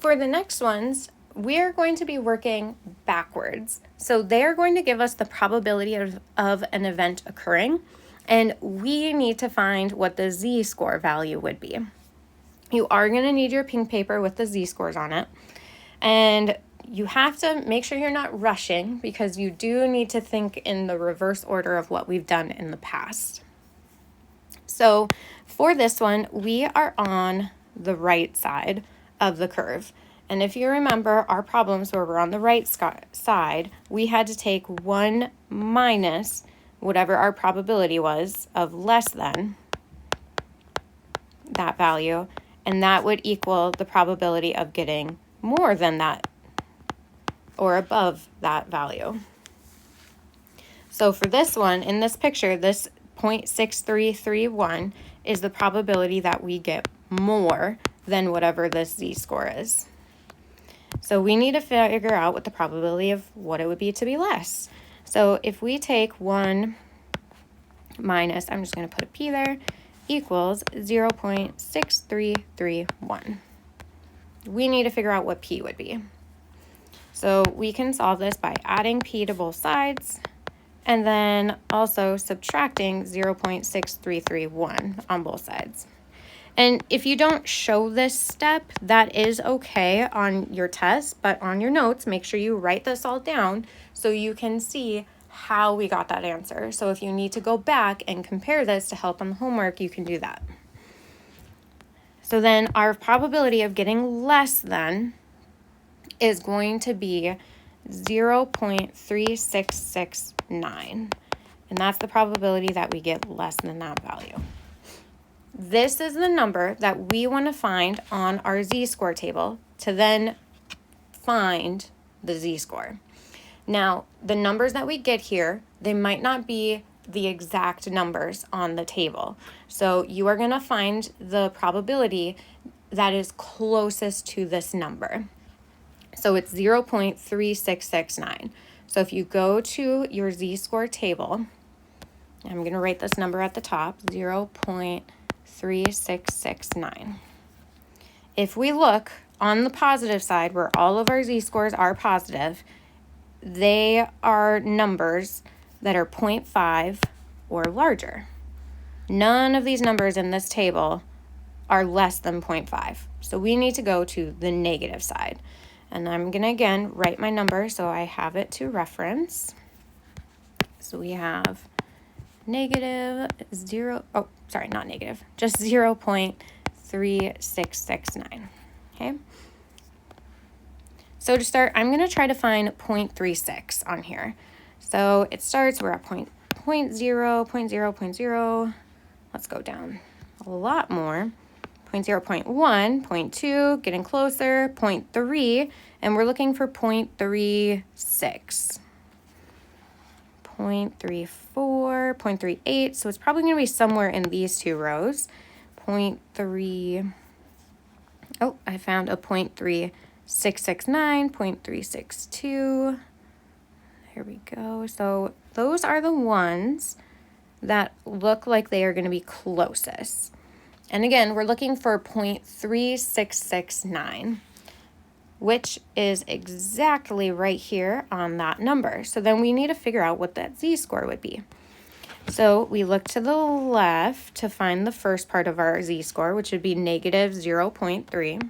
for the next ones, we're going to be working backwards. So they're going to give us the probability of an event occurring, and we need to find what the z-score value would be. You are going to need your pink paper with the z-scores on it, and you have to make sure you're not rushing because you do need to think in the reverse order of what we've done in the past. So for this one, we are on the right side of the curve. And if you remember our problems where we're on the right side, we had to take 1 minus whatever our probability was of less than that value, and that would equal the probability of getting more than that or above that value. So for this one, in this picture, this 0.6331 is the probability that we get more than whatever this z-score is. So we need to figure out what the probability of what it would be to be less. So if we take 1 minus, I'm just going to put a p there, equals 0.6331. We need to figure out what p would be. So we can solve this by adding p to both sides and then also subtracting 0.6331 on both sides. And if you don't show this step, that is okay on your test, but on your notes, make sure you write this all down so you can see how we got that answer. So if you need to go back and compare this to help on the homework, you can do that. So then our probability of getting less than is going to be 0.3669. And that's the probability that we get less than that value. This is the number that we want to find on our z-score table to then find the z-score. Now, the numbers that we get here, they might not be the exact numbers on the table. So you are going to find the probability that is closest to this number. So it's 0.3669. So if you go to your z-score table, I'm going to write this number at the top, 0.3669. If we look on the positive side where all of our z-scores are positive, they are numbers that are 0.5 or larger. None of these numbers in this table are less than 0.5. So we need to go to the negative side. And I'm going to, again, write my number so I have it to reference. So we have negative 0.3669. Okay. So to start, I'm going to try to find 0.36 on here. So it starts, we're at 0.0. Let's go down a lot more. 0.0, 0.1, 0.2, getting closer, 0.3, and we're looking for 0.36. 0.34, 0.38, so it's probably going to be somewhere in these two rows. 0.3, oh, I found a 0.3669, 0.362. There we go. So those are the ones that look like they are going to be closest. And again, we're looking for 0.3669, which is exactly right here on that number. So then we need to figure out what that z-score would be. So we look to the left to find the first part of our z-score, which would be negative 0.3.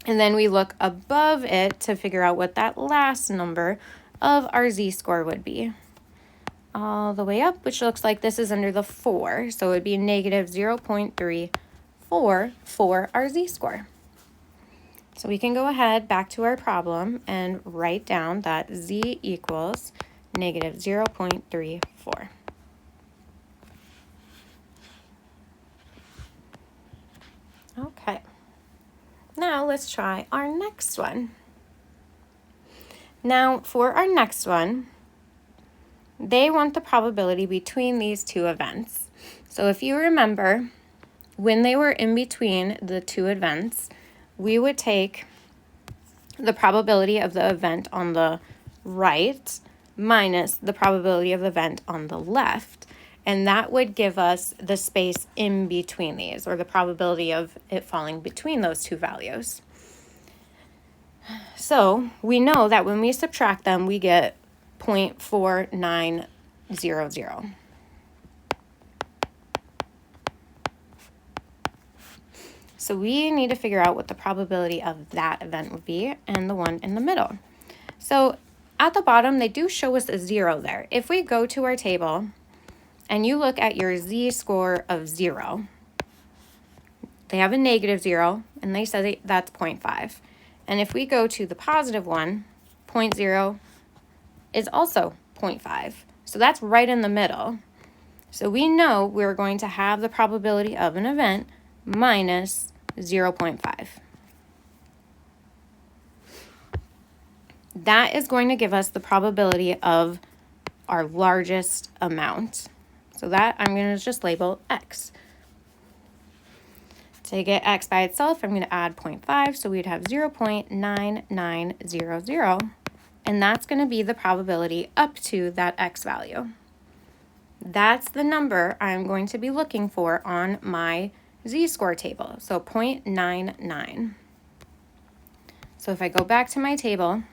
And then we look above it to figure out what that last number of our z-score would be. All the way up, which looks like this is under the 4. So it would be negative 0.34 for our z-score. So we can go ahead back to our problem and write down that z equals negative 0.34. Okay. Now let's try our next one. Now for our next one, they want the probability between these two events. So if you remember, when they were in between the two events, we would take the probability of the event on the right minus the probability of the event on the left. And that would give us the space in between these, or the probability of it falling between those two values. So we know that when we subtract them, we get 0.4900. So we need to figure out what the probability of that event would be and the one in the middle. So at the bottom, they do show us a 0 there. If we go to our table and you look at your z-score of 0, they have a -0 and they said that's 0.5. And if we go to the positive one, 0.0 is also 0.5. So that's right in the middle. So we know we're going to have the probability of an event minus 0.5. That is going to give us the probability of our largest amount. So that I'm going to just label x. To get x by itself, I'm going to add 0.5, so we'd have 0.9900, and that's going to be the probability up to that x value. That's the number I'm going to be looking for on my z-score table, so 0.99. So if I go back to my table,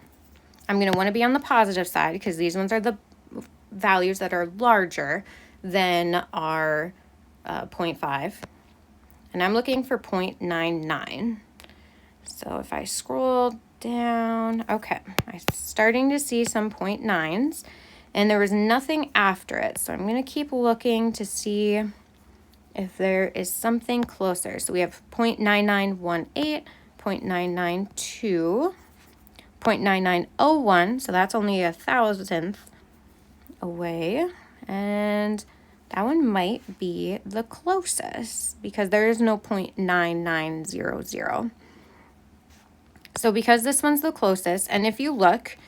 I'm going to want to be on the positive side because these ones are the values that are larger than our 0.5. And I'm looking for 0.99. So if I scroll down, okay, I'm starting to see some 0.9s, and there was nothing after it. So I'm going to keep looking to see if there is something closer. So we have 0.9918, 0.992, 0.9901, so that's only 1,000th away, and that one might be the closest because there is no 0.9900. So because this one's the closest, and if you look,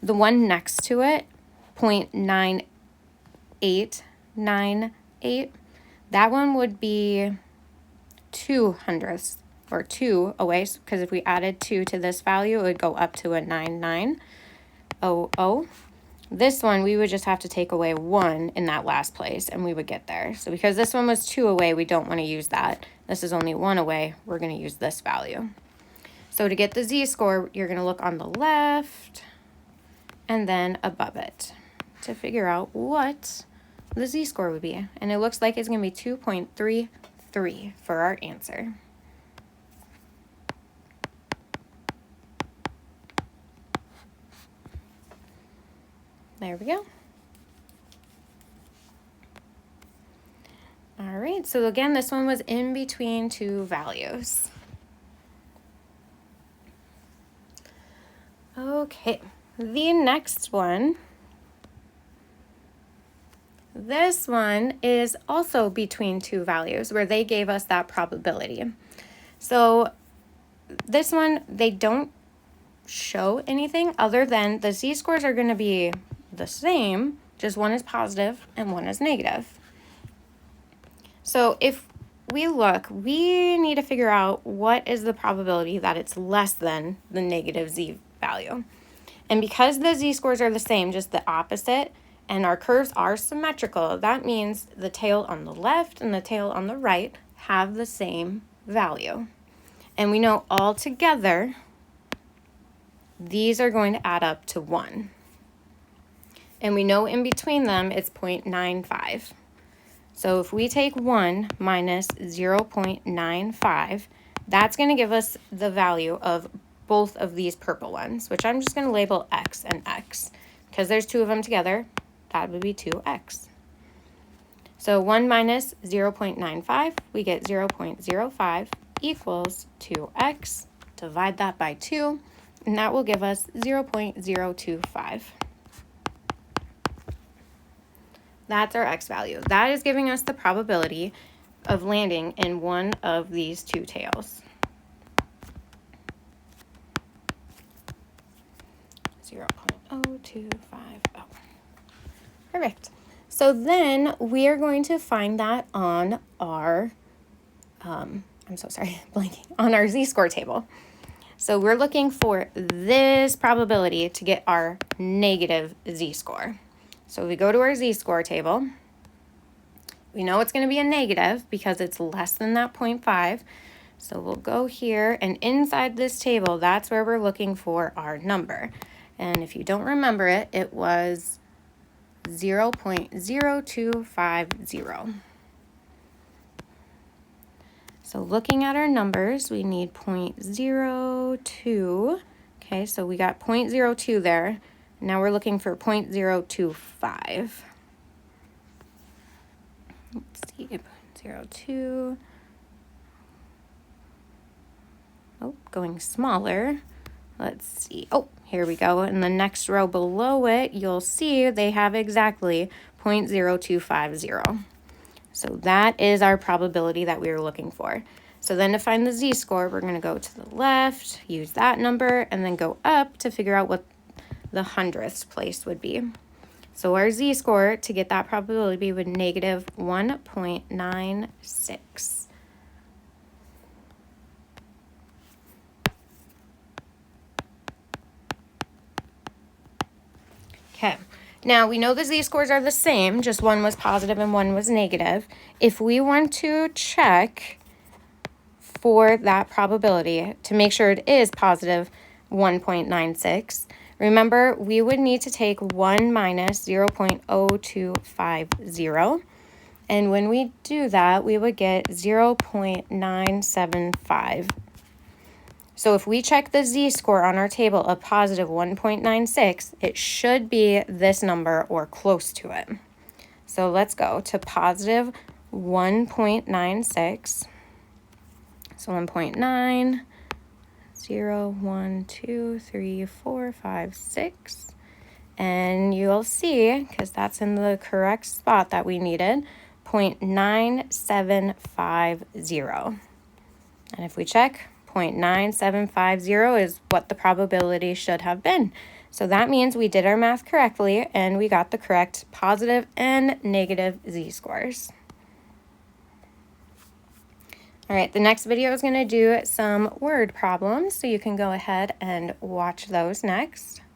the one next to it, 0.9898, that one would be 200ths, or 2 away, because if we added 2 to this value, it would go up to a 9900. This one, we would just have to take away 1 in that last place, and we would get there. So because this one was 2 away, we don't want to use that. This is only 1 away. We're going to use this value. So to get the z-score, you're going to look on the left and then above it to figure out what the z-score would be. And it looks like it's going to be 2.33 for our answer. There we go. All right, so again, this one was in between two values. Okay, the next one. This one is also between two values where they gave us that probability. So this one, they don't show anything other than the z-scores are going to be the same, just one is positive and one is negative. So if we look, we need to figure out what is the probability that it's less than the negative z value. And because the z-scores are the same, just the opposite, and our curves are symmetrical, that means the tail on the left and the tail on the right have the same value. And we know all together, these are going to add up to 1. And we know in between them, it's 0.95. So if we take 1 minus 0.95, that's going to give us the value of both of these purple ones, which I'm just going to label x and x. Because there's two of them together, that would be 2x. So 1 minus 0.95, we get 0.05 equals 2x. Divide that by 2, and that will give us 0.025. That's our x value. That is giving us the probability of landing in one of these two tails. 0.0250. Perfect. So then we are going to find that on our, I'm so sorry, blanking, on our z-score table. So we're looking for this probability to get our negative z-score. So we go to our z-score table, We know it's going to be a negative because it's less than that 0.5. So we'll go here, and inside this table, that's where we're looking for our number. And if you don't remember it, it was 0.0250. So looking at our numbers, we need 0.02. Okay, so we got 0.02 there. Now we're looking for 0.025. Let's see, 0.02. Oh, going smaller. Let's see. Oh, here we go. In the next row below it, you'll see they have exactly 0.0250. So that is our probability that we were looking for. So then to find the z-score, we're going to go to the left, use that number, and then go up to figure out what the hundredths place would be. So our z-score to get that probability would negative 1.96. Okay, now we know the z-scores are the same, just one was positive and one was negative. If we want to check for that probability to make sure it is positive 1.96, remember we would need to take 1 minus 0.0250. And when we do that, we would get 0.975. So if we check the z-score on our table of positive 1.96, it should be this number or close to it. So let's go to positive 1.96. So 1.9, 0, 1, 2, 3, 4, 5, 6. And you'll see, because that's in the correct spot that we needed, 0.9750. And if we check, 0.9750 is what the probability should have been. So that means we did our math correctly and we got the correct positive and negative z-scores. All right, the next video is going to do some word problems, so you can go ahead and watch those next.